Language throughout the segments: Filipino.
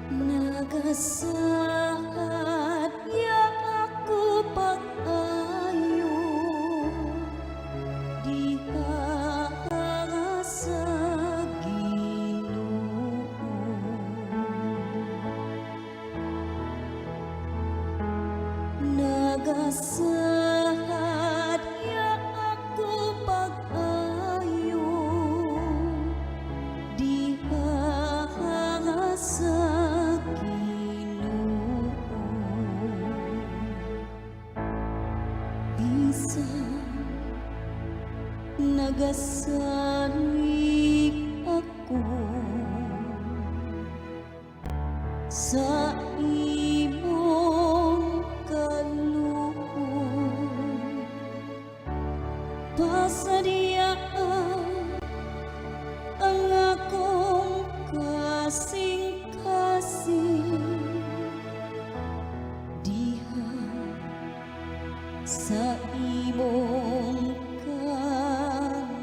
Nagasaad ya ako pag-ayo diha sa Ginoo. Nagasaad ya ako pag-ayo diha sa Ginoo. Bisan nagasalig ako sa imong kaluoy, pasadyaan ang akong kasing-kasing diha sa imong kaluwasan.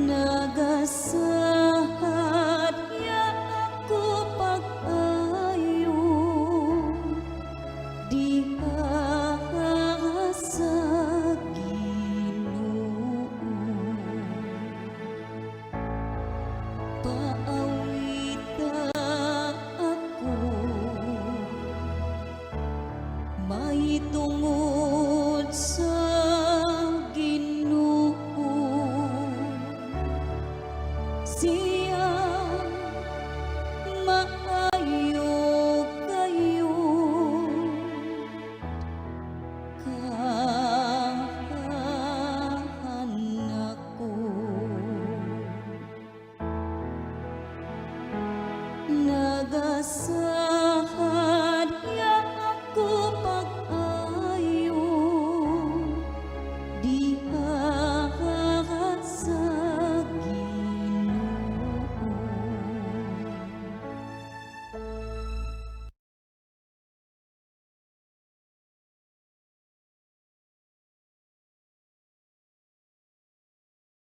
Nagasalig